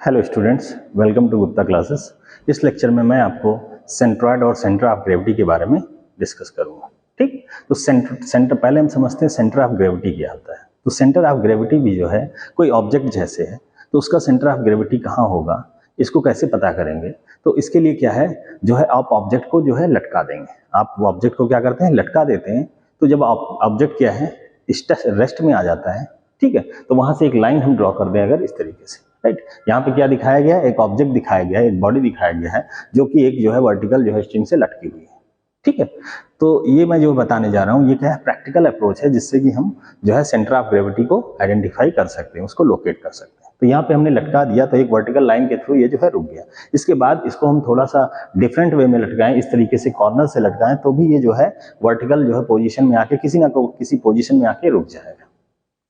Hello students, welcome to Gupta classes. इस lecture में मैं आपको सेंट्रॉयड और सेंटर ऑफ ग्रेविटी के बारे में डिस्कस करूंगा। ठीक, तो सेंटर पहले हम समझते हैं सेंटर ऑफ ग्रेविटी क्या होता है। तो सेंटर ऑफ ग्रेविटी भी जो है कोई ऑब्जेक्ट जैसे है तो उसका सेंटर ऑफ ग्रेविटी कहाँ होगा, इसको कैसे पता करेंगे। तो इसके लिए क्या है, जो है आप ऑब्जेक्ट को जो है लटका देंगे। आप वो ऑब्जेक्ट को क्या करते हैं, लटका देते हैं। तो जब ऑब्जेक्ट क्या है रेस्ट में आ जाता है, ठीक है, तो वहां से एक लाइन हम ड्रॉ कर दें अगर इस तरीके से, राइट। यहाँ पे क्या दिखाया गया है, एक ऑब्जेक्ट दिखाया गया है, एक बॉडी दिखाया गया है जो कि एक जो है वर्टिकल जो है स्ट्रिंग से लटकी हुई है, ठीक है। तो ये मैं जो बताने जा रहा हूँ ये क्या है, प्रैक्टिकल अप्रोच है जिससे कि हम जो है सेंटर ऑफ ग्रेविटी को आइडेंटिफाई कर सकते हैं, उसको लोकेट कर सकते हैं। तो यहाँ पे हमने लटका दिया तो एक वर्टिकल लाइन के थ्रू ये जो है रुक गया। इसके बाद इसको हम थोड़ा सा डिफरेंट वे में लटकाएं, इस तरीके से कॉर्नर से लटकाएं तो भी ये जो है वर्टिकल जो है पोजीशन में आके किसी ना किसी पोजीशन में आके रुक जाएगा,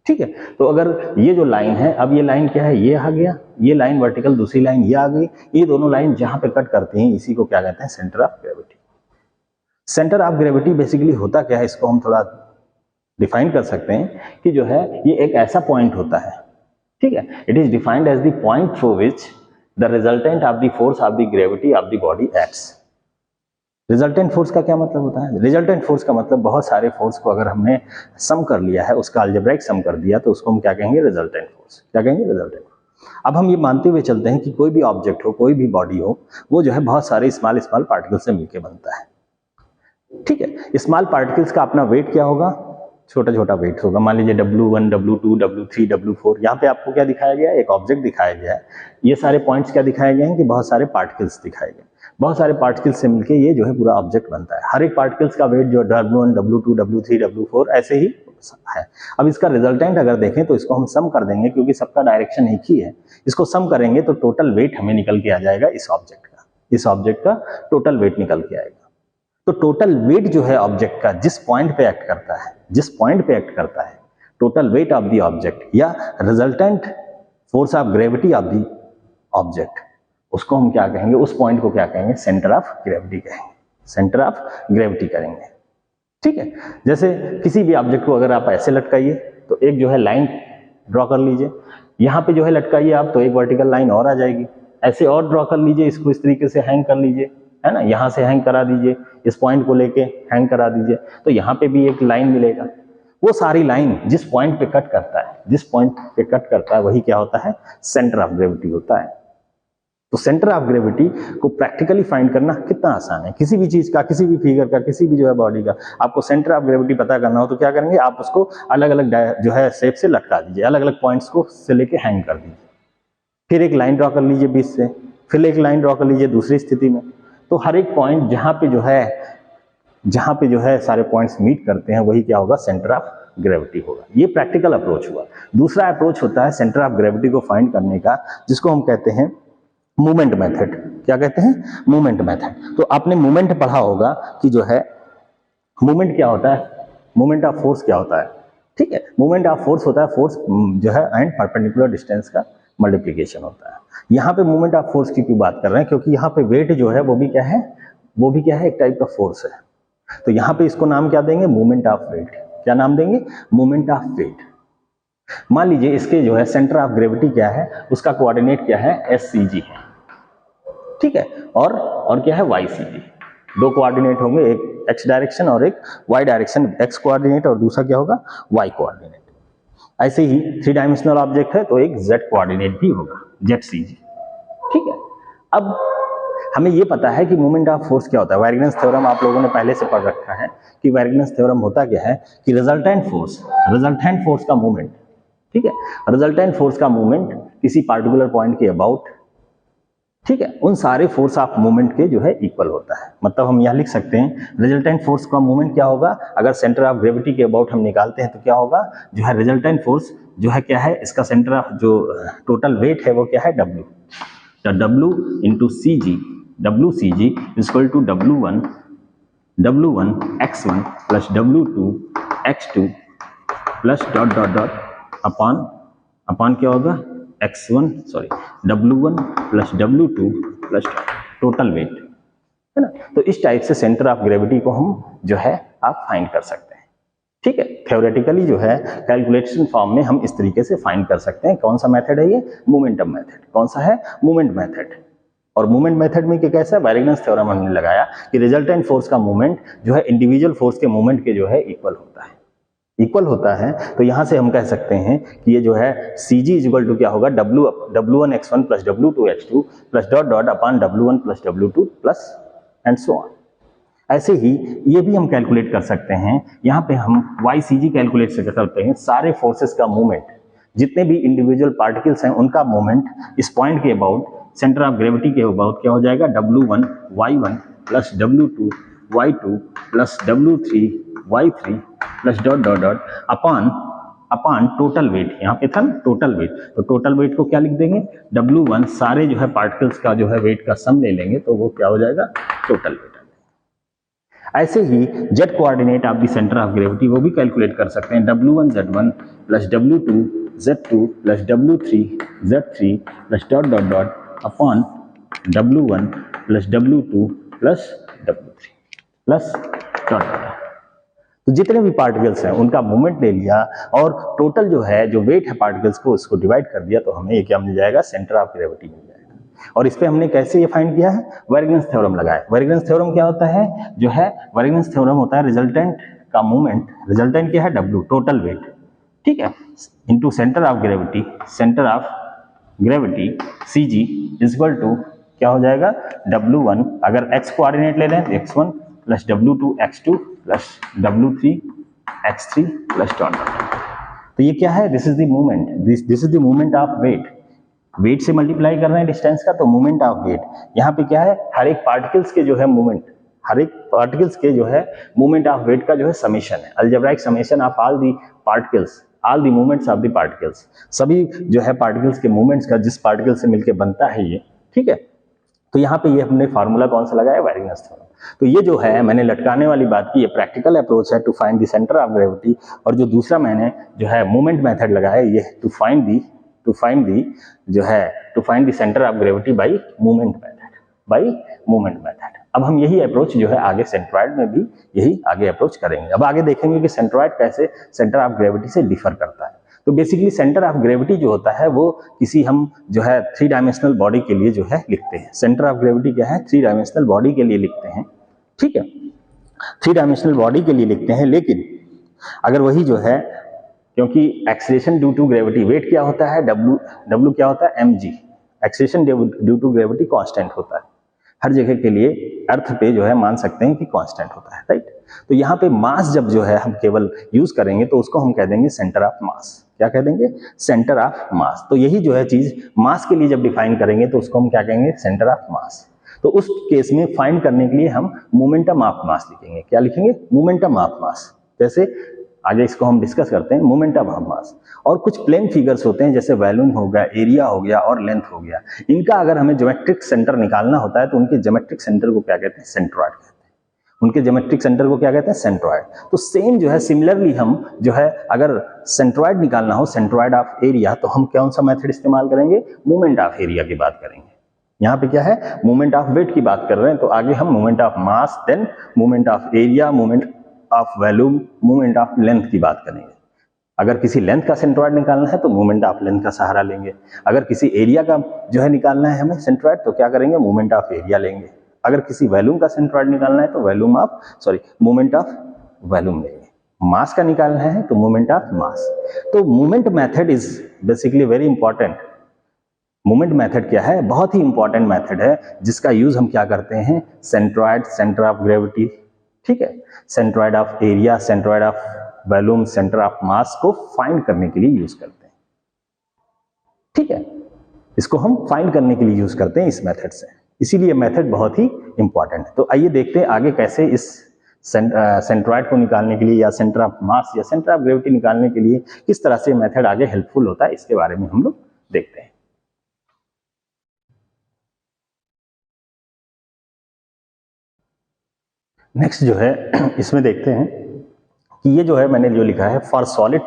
ठीक है। तो अगर ये जो लाइन है, अब ये लाइन क्या है, ये आ गया, ये लाइन वर्टिकल दूसरी लाइन ये आ गई, ये दोनों लाइन जहां पे कट करती हैं इसी को क्या कहते हैं, centre of gravity. Centre of gravity basically होता क्या है, इसको हम थोड़ा डिफाइन कर सकते हैं कि जो है ये एक ऐसा पॉइंट होता है, ठीक है। It is defined as the point through which the resultant of the force of the gravity of the body acts. Resultant force का क्या मतलब होता है, रिजल्टेंट फोर्स का मतलब बहुत सारे फोर्स को अगर हमने सम कर लिया है, उसका अलजेब्राइक सम कर दिया तो उसको हम क्या कहेंगे, रिजल्टेंट फोर्स। क्या कहेंगे, रिजल्टेंट। अब हम ये मानते हुए चलते हैं कि कोई भी ऑब्जेक्ट हो, कोई भी बॉडी हो, वो जो है बहुत सारे स्मॉल स्मॉल पार्टिकल से मिलकर बनता है, ठीक है। स्मॉल पार्टिकल्स का अपना वेट क्या होगा, छोटा छोटा वेट होगा। मान लीजिए W1, W2, W3, W4। यहाँ पे आपको क्या दिखाया गया है, एक ऑब्जेक्ट दिखाया गया है। ये सारे पॉइंट्स क्या दिखाए गए हैं कि बहुत सारे पार्टिकल्स दिखाए गए। बहुत सारे पार्टिकल्स से मिलके ये जो है पूरा ऑब्जेक्ट बनता है। हर एक पार्टिकल्स का वेट जो W1, W2, W3, W4 ऐसे ही है। अब इसका रिजल्टेंट अगर देखें तो इसको हम सम कर देंगे, क्योंकि सबका डायरेक्शन एक ही है। इसको सम करेंगे तो टोटल वेट हमें निकल के आ जाएगा इस ऑब्जेक्ट का। इस ऑब्जेक्ट का टोटल वेट निकल के आएगा। तो टोटल वेट जो है ऑब्जेक्ट का जिस पॉइंट पे एक्ट करता है, जिस पॉइंट पे एक्ट करता है, total weight of the object या resultant force of gravity of the object, उसको हम क्या कहेंगे, उस पॉइंट को क्या कहेंगे, सेंटर ऑफ ग्रेविटी कहेंगे। सेंटर ऑफ ग्रेविटी करेंगे, ठीक है। जैसे किसी भी ऑब्जेक्ट को अगर आप ऐसे लटकाइए तो एक जो है लाइन ड्रॉ कर लीजिए, यहाँ पे जो है लटकाइए आप तो एक वर्टिकल लाइन और आ जाएगी। ऐसे और ड्रॉ कर लीजिए, इसको इस तरीके से हैंग कर लीजिए, है ना, यहां से हैंग करा दीजिए, इस पॉइंट को लेके हैंग करा दीजिए तो यहां पे भी एक लाइन मिलेगा। वो सारी लाइन जिस पॉइंट पे कट करता है, जिस पॉइंट पे कट करता है वही क्या होता है, सेंटर ऑफ ग्रेविटी होता है। तो सेंटर ऑफ ग्रेविटी को प्रैक्टिकली फाइंड करना कितना आसान है। किसी भी चीज का, किसी भी फिगर का, किसी भी जो है बॉडी का आपको सेंटर ऑफ ग्रेविटी पता करना हो तो क्या करेंगे, आप उसको अलग अलग जो है शेप से लटका दीजिए, अलग अलग पॉइंट्स को से लेके हैंग कर दीजिए। फिर एक लाइन ड्रॉ कर लीजिए बीच से, फिर एक लाइन ड्रॉ कर लीजिए दूसरी स्थिति में। तो हर एक पॉइंट जहां पे जो है सारे पॉइंट्स मीट करते हैं वही क्या होगा, सेंटर ऑफ ग्रेविटी होगा। ये प्रैक्टिकल अप्रोच हुआ। दूसरा अप्रोच होता है सेंटर ऑफ ग्रेविटी को फाइंड करने का, जिसको हम कहते हैं मूवमेंट मेथड। क्या कहते हैं, मूवमेंट मेथड। तो आपने मूवमेंट पढ़ा होगा कि जो है मूवमेंट क्या होता है, मूवमेंट ऑफ फोर्स क्या होता है, ठीक है। मूवमेंट ऑफ फोर्स होता है फोर्स जो है एंड परपेंडिकुलर डिस्टेंस का मल्टीप्लिकेशन होता है। यहाँ पे मूवमेंट ऑफ फोर्स की क्यों बात कर रहे हैं, क्योंकि यहाँ पे वेट जो है वो भी क्या है, एक टाइप का फोर्स है। तो यहाँ पे इसको नाम क्या देंगे, मूवमेंट ऑफ वेट। क्या नाम देंगे, मूवमेंट ऑफ वेट। मान लीजिए इसके जो है सेंटर ऑफ ग्रेविटी क्या है, उसका कोऑर्डिनेट क्या है, SCG है, ठीक है। और क्या है, YCG। दो कोऑर्डिनेट होंगे, एक x डायरेक्शन और एक y डायरेक्शन, x कोऑर्डिनेट और दूसरा क्या होगा, y कोऑर्डिनेट। ऐसे ही 3 डायमेंशनल ऑब्जेक्ट है तो एक z कोऑर्डिनेट भी होगा, ZCG, ठीक है। अब हमें यह पता है कि मोमेंट ऑफ फोर्स क्या होता है। वायर्गन्स थ्योरम आप लोगों ने पहले से पढ़ रखा है कि वायर्गन्स थ्योरम होता क्या है कि रिजल्टेंट फोर्स का मूवमेंट, ठीक है, रिजल्टेंट फोर्स का मूवमेंट किसी पार्टिकुलर पॉइंट के अबाउट, ठीक है, उन सारे फोर्स ऑफ मूवमेंट के जो है इक्वल होता है। मतलब हम यह लिख सकते हैं रिजल्टेंट फोर्स का मूवमेंट क्या होगा, अगर सेंटर ऑफ ग्रेविटी के अबाउट हम निकालते हैं तो क्या होगा, जो है रिजल्टेंट फोर्स जो है क्या है, इसका सेंटर ऑफ जो टोटल वेट है वो क्या है, W। तो W into CG, WCG equal to W1 X1 plus W2 X2 plus dot dot dot upon क्या होगा, W1 plus W2 plus total weight, है ना। तो इस टाइप से सेंटर ऑफ ग्रेविटी को हम जो है आप फाइंड कर सकते हैं। ठीक है, थ्योरेटिकली जो है कैलकुलेशन फॉर्म में हम इस तरीके से फाइंड कर सकते हैं। कौन सा मेथड है ये? Momentum method. कौन सा है? Moment method. और मूवमेंट मेथड में क्या कैसा वेरिगेंस थ्योरम हमने लगाया कि रिजल्टेंट फोर्स का मूवमेंट जो है इंडिविजुअल फोर्स के मूवमेंट के जो है इक्वल होता है, इक्वल होता है। तो यहां से हम कह सकते हैं कि ये जो है CG इक्वल टू क्या होगा? W1x1 plus W2x2 plus dot dot upon W1 plus W2 plus and so on. ऐसे ही ये भी हम कैलकुलेट कर सकते हैं। यहाँ पे हम YCG कैलकुलेट से करते हैं सारे फोर्सेस का मूवमेंट, जितने भी इंडिविजुअल पार्टिकल्स हैं उनका मूवमेंट इस पॉइंट के अबाउट सेंटर ऑफ ग्रेविटी के अबाउट क्या हो जाएगा? W1 Y1 plus W2 Y2 plus W3 Y3 plus dot dot dot upon total weight. यहाँ पे था ना टोटल वेट, तो टोटल वेट को क्या लिख देंगे? W1 सारे जो है पार्टिकल्स का जो है वेट का सम ले लेंगे तो वो क्या हो जाएगा? Total weight. ऐसे ही Z coordinate of the centre of gravity वो भी कैलकुलेट कर सकते हैं। W1 Z1 plus W2 Z2 plus W3 Z3 plus dot dot dot upon W1 plus W2 plus W3 plus dot dot. तो जितने भी पार्टिकल्स हैं उनका मूवमेंट ले लिया और टोटल जो है जो वेट है पार्टिकल्स को उसको डिवाइड कर दिया, तो हमें ये क्या मिल जाएगा? सेंटर ऑफ ग्रेविटी मिल जाएगा। और इस पे हमने कैसे ये फाइंड किया है? वेरिगेंस थ्योरम लगाया। वेरिगेंस थ्योरम क्या होता है? जो है वेरिगेंस थ्योरम होता है रिजल्टेंट का मूवमेंट, रिजल्टेंट क्या है? W टोटल वेट, ठीक है, into centre of gravity, centre of gravity CG is equal to क्या हो जाएगा? W1 अगर x कोऑर्डिनेट ले लें तो x1 plus W2 x2 plus W3 x3 plus dot dot. तो ये क्या है? This is the movement, this is the movement of weight. Weight से मल्टीप्लाई कर रहे हैं डिस्टेंस का, तो मूवमेंट ऑफ वेट। यहाँ पे क्या है? हर एक पार्टिकल्स के जो है मूवमेंट, हर एक पार्टिकल्स के जो है मूवमेंट ऑफ वेट का जो है समेशन है, algebraic summation of all the particles, all the movements of the particles. सभी जो है पार्टिकल्स के मूवमेंट्स का जिस पार्टिकल से मिलकर बनता है ये, ठीक है। तो यहाँ पे ये हमने फार्मूला कौन सा लगाया? वेरिगेंस थ्योरम। तो ये जो है मैंने लटकाने वाली बात की, ये प्रैक्टिकल अप्रोच है to find the centre of gravity. और जो दूसरा मैंने जो है मूवमेंट मेथड लगाया ये to find the centre of gravity by movement method. अब हम यही अप्रोच जो है आगे सेंट्रॉइड में भी यही आगे अप्रोच करेंगे। अब आगे देखेंगे कि सेंट्रॉइड कैसे सेंटर ऑफ ग्रेविटी से डिफर करता है। तो बेसिकली सेंटर ऑफ ग्रेविटी जो होता है वो किसी हम जो है 3 डायमेंशनल बॉडी के लिए जो है लिखते हैं। सेंटर ऑफ ग्रेविटी क्या है? 3 डायमेंशनल बॉडी के लिए लिखते हैं, ठीक है, 3 डायमेंशनल बॉडी के लिए लिखते हैं। लेकिन अगर वही जो है, क्योंकि acceleration due to gravity, weight क्या होता है? W क्या होता है? mg। Acceleration due to gravity constant होता है हर जगह के लिए, अर्थ पे जो है मान सकते हैं कि कांस्टेंट होता है, राइट। तो यहाँ पे मास जब जो है हम केवल यूज करेंगे तो उसको हम कह देंगे सेंटर ऑफ मास। क्या कह देंगे? Centre of mass. तो यही जो है चीज मास के लिए जब डिफाइन करेंगे तो उसको हम क्या कहेंगे? Centre of mass. तो उस केस में फाइंड करने के लिए हम मोमेंटम ऑफ मास लिखेंगे। क्या लिखेंगे? Momentum of mass. जैसे आगे इसको हम डिस्कस करते हैं, मोमेंटम ऑफ मास। और कुछ प्लेन फिगर्स होते हैं जैसे वॉल्यूम हो गया, एरिया हो गया और लेंथ हो गया। इनका अगर हमें ज्योमेट्रिक सेंटर निकालना होता है तो उनके ज्योमेट्रिक सेंटर को क्या कहते हैं? सेंट्रॉइड कहते हैं। उनके ज्योमेट्रिक सेंटर को क्या कहते हैं? सेंट्रॉइड। तो सेम जो है सिमिलरली हम जो है अगर सेंट्रॉइड निकालना हो, सेंट्रॉइड ऑफ एरिया, तो हम कौन सा मेथड इस्तेमाल करेंगे? मोमेंट ऑफ एरिया की बात करेंगे। यहाँ पे क्या है? मोमेंट ऑफ वेट की बात कर रहे हैं, तो आगे हम moment of mass, then moment of area, moment of volume, moment of length की बात करेंगे। अगर किसी लेंथ का सेंट्रॉइड निकालना है तो मोमेंट ऑफ लेंथ का सहारा लेंगे। अगर किसी एरिया का जो है निकालना है हमें सेंट्रॉइड, तो क्या करेंगे? मोमेंट ऑफ एरिया लेंगे। अगर किसी वॉल्यूम का सेंट्रॉइड निकालना है तो मोमेंट ऑफ वॉल्यूम लेंगे। मास का निकालना है तो मोमेंट ऑफ मास। तो movement method is basically very important. Movement method क्या है? बहुत ही इंपॉर्टेंट मेथड है जिसका यूज हम क्या करते हैं? सेंट्रॉइड, सेंटर ऑफ ग्रेविटी, ठीक है, centroid of area, centroid of volume, centre of मास को फाइंड करने के लिए यूज करते हैं, ठीक है। इसको हम फाइंड करने के लिए यूज करते हैं इस मेथड से, इसीलिए मेथड बहुत ही इंपॉर्टेंट है। तो आइए देखते हैं आगे कैसे इस सेंट्रॉइड को निकालने के लिए या सेंटर ऑफ मास या सेंटर ऑफ ग्रेविटी निकालने के लिए किस तरह से मेथड आगे हेल्पफुल होता है, इसके बारे में हम लोग देखते हैं। नेक्स्ट जो है इसमें देखते हैं कि ये जो है मैंने जो लिखा है फॉर सॉलिड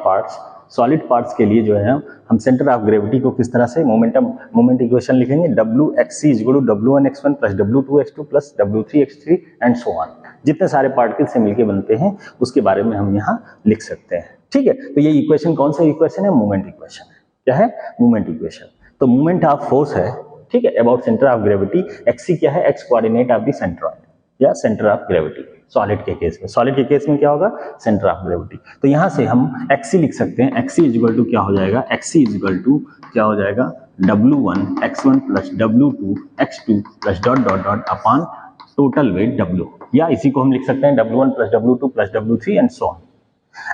पार्ट्स के लिए जो है हम सेंटर ऑफ ग्रेविटी को किस तरह से मोमेंट इक्वेशन लिखेंगे? W(x c) = W1x1 + W2x2 + W3x3 and so on. जितने सारे पार्टिकल से मिलकर बनते हैं उसके बारे में हम यहाँ लिख सकते हैं। ठीक है, तो ये इक्वेशन कौन सा इक्वेशन है? मोमेंट इक्वेशन है। क्या है? Moment equation. तो मोमेंट ऑफ फोर्स है, ठीक है, about centre of gravity. X c क्या है? X coordinate of the centroid या सेंटर ऑफ ग्रेविटी। सॉलिड के केस में, सॉलिड के केस में क्या होगा? Centre of gravity. तो यहां से हम एक्सी लिख सकते हैं। एक्सी इज इक्वल टू क्या हो जाएगा? एक्सी इज इक्वल टू क्या हो जाएगा? W1 x1 plus W2 x2 plus dot dot dot upon total weight W, या इसी को हम लिख सकते हैं W1 plus W2 plus W3 and so on.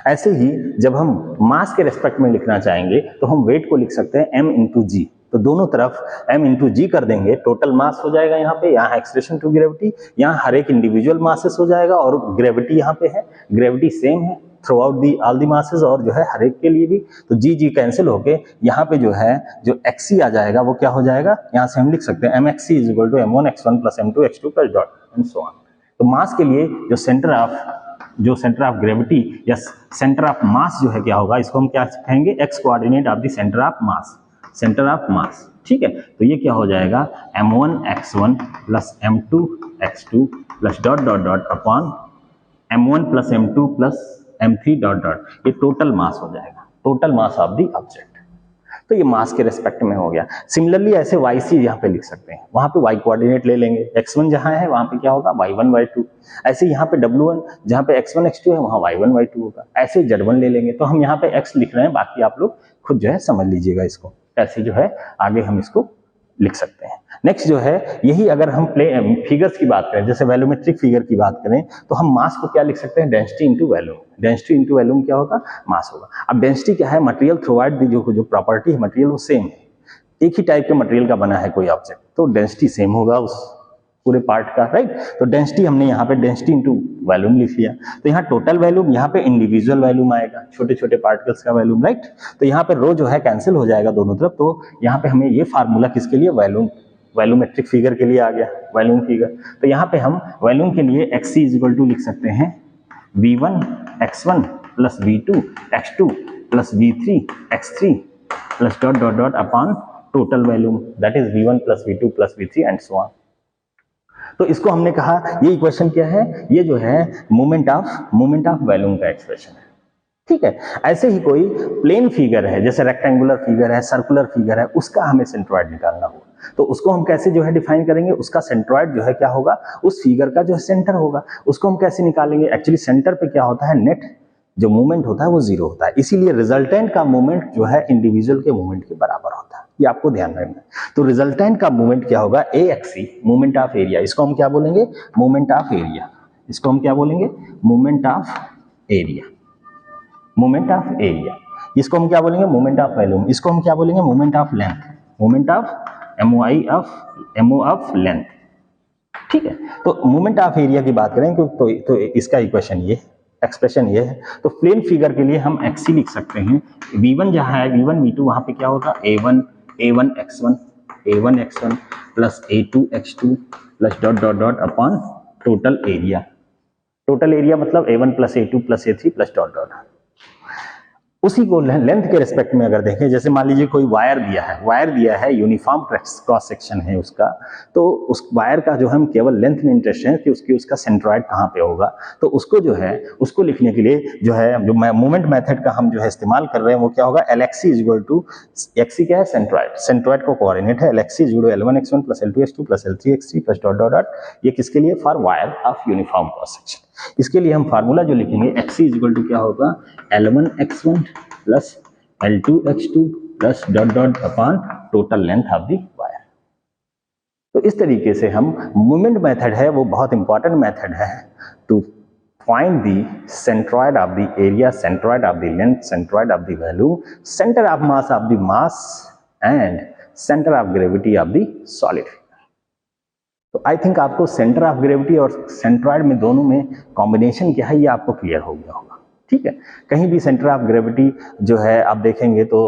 ऐसे ही जब हम मास के रेस्पेक्ट में लिखना चाहेंगे तो हम वेट को लिख सकते हैं m इंटू जी। तो दोनों तरफ m इंटू जी कर देंगे, टोटल मास हो जाएगा यहाँ पे, यहाँ एक्सप्रेशन टू ग्रेविटी, यहाँ हर एक इंडिविजुअल मासेस हो जाएगा और ग्रेविटी यहाँ पे है, ग्रेविटी सेम है through out the all the masses और जो है हर एक के लिए भी। तो जी जी कैंसिल होके यहाँ पे जो है जो एक्सी आ जाएगा वो क्या हो जाएगा? यहाँ से हम लिख सकते हैं M x c is equal to m1 x1 plus m2 x2 plus dot and so on. तो मास के लिए जो सेंटर ऑफ ग्रेविटी या सेंटर ऑफ मास जो है क्या होगा? इसको हम क्या कहेंगे? X coordinate of the centre of mass, centre of mass. ठीक है, तो ये क्या हो जाएगा? m1 x1 plus m2 x2 plus dot dot dot upon m1 plus m2 plus m3 dot dot, ये टोटल मास हो जाएगा, total mass of the object. तो ये मास के रेस्पेक्ट में हो गया। सिमिलरली ऐसे yc यहाँ पे लिख सकते हैं, वहां पे y कोऑर्डिनेट ले लेंगे, x1 जहां है वहां पे क्या होगा? y1 y2। ऐसे यहाँ पे w1 जहां पे x1 x2 है वहां y1 y2 होगा। ऐसे z1 ले लेंगे। तो हम यहाँ पे x लिख रहे हैं, बाकी आप लोग खुद जो है समझ लीजिएगा इसको, कैसे जो है आगे हम इसको लिख सकते हैं। नेक्स्ट जो है यही, अगर हम फिगर्स की बात करें, जैसे वैल्यूमेट्रिक फिगर की बात करें, तो हम मास को क्या लिख सकते हैं? Density into volume. Density into volume क्या होगा? मास होगा। अब डेंसिटी क्या है? मटेरियल थ्रू आउट दी जो प्रॉपर्टी है मटेरियल वो सेम है, एक ही टाइप के मटेरियल का बना है कोई ऑब्जेक्ट, तो डेंसिटी सेम होगा उस पूरे पार्ट का, राइट। तो डेंसिटी हमने यहाँ पे डेंसिटी इंटू वॉल्यूम लिख लिया। तो यहाँ टोटल वॉल्यूम, यहाँ पे इंडिविजुअल वॉल्यूम आएगा, छोटे छोटे पार्टिकल्स का वॉल्यूम, राइट। तो यहाँ पे रो जो है कैंसिल हो जाएगा दोनों तरफ। तो यहाँ पे हमें ये फार्मूला किसके लिए? वॉल्यूमेट्रिक फिगर के लिए आ गया, वॉल्यूम फिगर। तो यहाँ पे हम वॉल्यूम के लिए एक्सी इज इक्वल टू लिख सकते हैं V1 x1 plus V2 x2 plus V3 x3 plus dot dot dot upon total volume, that is V1 plus V2 plus V3 and so on. तो इसको हमने कहा, ये इक्वेशन क्या है? ये जो है मोमेंट ऑफ वॉल्यूम का एक्सप्रेशन है, ठीक है। ऐसे ही कोई प्लेन फिगर है, जैसे रेक्टेंगुलर फिगर है, सर्कुलर फिगर है, उसका हमें सेंट्रॉइड निकालना होगा। तो उसको हम कैसे जो है डिफाइन करेंगे? उसका सेंट्रॉइड जो है क्या होगा? उस फिगर का जो है सेंटर होगा। उसको हम कैसे निकालेंगे? एक्चुअली सेंटर पे क्या होता है? नेट जो मूवमेंट होता है वो जीरो होता है, इसीलिए रिजल्टेंट का मूवमेंट जो है इंडिविजुअल के मूवमेंट के बराबर होता है, ये आपको ध्यान रखना है। तो रिजल्टेंट का मूवमेंट क्या होगा? AXE, movement of area. इसको हम क्या बोलेंगे? Movement of area. इसको हम क्या बोलेंगे? Movement of area, movement of area. इसको हम क्या बोलेंगे? Movement of volume. इसको हम क्या बोलेंगे? Movement of length, movement of MO of length, ठीक है। तो मूवमेंट ऑफ एरिया की बात करें तो इसका इक्वेशन ये, एक्सप्रेशन ये है। तो प्लेन फिगर के लिए हम एक्सी लिख सकते हैं। V1 जहां है, V1 V2, वहां पे क्या होगा? A1 x1 plus A2 x2 plus dot dot dot upon total area. Total area मतलब A1 plus A2 plus A3 plus dot dot. उसी को लेंथ के रिस्पेक्ट में अगर देखें, जैसे मान लीजिए कोई वायर दिया है, यूनिफॉर्म क्रॉस सेक्शन है उसका, तो उस वायर का जो हम केवल लेंथ में इंटरेस्ट है कि उसका सेंट्रॉइड कहाँ पे होगा। तो उसको जो है, उसको लिखने के लिए जो है जो मूवमेंट मेथड का हम जो है इस्तेमाल कर रहे हैं वो क्या होगा? LXC is equal to, x c क्या है? सेंट्रॉइड। सेंट्रॉइड को कोऑर्डिनेट है LXC is equal to L1 x1 plus L2 x2 plus L3 x3 plus dot dot dot. ये किसके लिए? For wire of uniform cross section. इसके लिए हम फार्मूला जो लिखेंगे, XC इज इक्वल टू क्या होगा? L1 x1 plus L2 x2 plus dot dot upon total length of the wire. तो इस तरीके से हम मूवमेंट मेथड है, वो बहुत इंपॉर्टेंट मेथड है to find the centroid of the area, centroid of the length, centroid of the value, centre of mass and centre of gravity of the solid. तो आई थिंक आपको centre of gravity और centroid में दोनों में combination क्या है ये आपको क्लियर हो गया होगा, ठीक है। कहीं भी सेंटर ऑफ ग्रेविटी जो है आप देखेंगे तो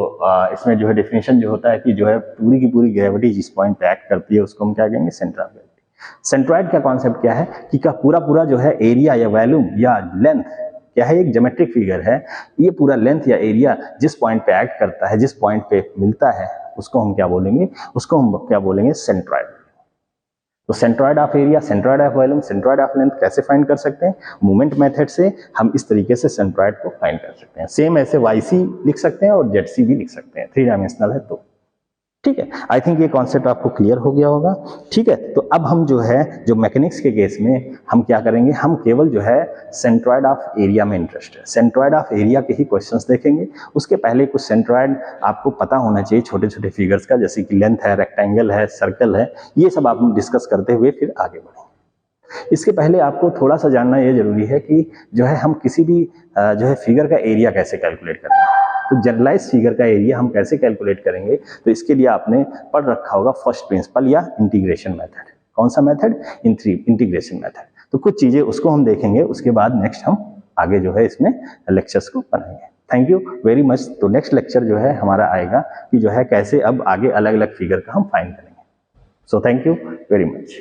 इसमें जो है डेफिनेशन जो होता है कि जो है पूरी की पूरी ग्रेविटी जिस पॉइंट पे एक्ट करती है उसको हम क्या कहेंगे? Centre of gravity. सेंट्रॉइड का कॉन्सेप्ट क्या है कि का पूरा जो है एरिया या वॉल्यूम या लेंथ क्या है? एक ज्योमेट्रिक फिगर है। ये पूरा लेंथ या एरिया जिस पॉइंट पे एक्ट करता है, जिस पॉइंट पे मिलता है, उसको हम क्या बोलेंगे? उसको हम क्या बोलेंगे? सेंट्रॉइड। तो centroid of area, centroid of volume, centroid of length कैसे फाइंड कर सकते हैं? मूवमेंट मेथड से हम इस तरीके से सेंट्रॉइड को फाइंड कर सकते हैं। सेम ऐसे YC लिख सकते हैं और ZC भी लिख सकते हैं, 3 डायमेंशनल है तो। ठीक है, आई थिंक ये कॉन्सेप्ट आपको क्लियर हो गया होगा। ठीक है, तो अब हम जो है जो मैकेनिक्स के केस में हम क्या करेंगे, हम केवल जो है सेंट्रॉइड ऑफ एरिया में इंटरेस्ट है, सेंट्रॉइड ऑफ एरिया के ही क्वेश्चंस देखेंगे। उसके पहले कुछ सेंट्रॉइड आपको पता होना चाहिए छोटे छोटे फिगर्स का, जैसे कि लेंथ है, रेक्टेंगल है, सर्कल है, ये सब आप डिस्कस करते हुए फिर आगे बढ़ेंगे। इसके पहले आपको थोड़ा सा जानना ये जरूरी है कि जो है हम किसी भी जो है फिगर का एरिया कैसे कैलकुलेट करेंगे। तो जनरलाइज फिगर का एरिया हम कैसे कैलकुलेट करेंगे, तो इसके लिए आपने पढ़ रखा होगा फर्स्ट प्रिंसिपल या इंटीग्रेशन मेथड। कौन सा मेथड? Integration method. तो कुछ चीजें उसको हम देखेंगे, उसके बाद नेक्स्ट हम आगे जो है इसमें लेक्चर्स को बनाएंगे। Thank you very much. तो नेक्स्ट लेक्चर जो है हमारा आएगा कि जो है कैसे अब आगे अलग अलग फिगर का हम फाइंड करेंगे। So thank you very much.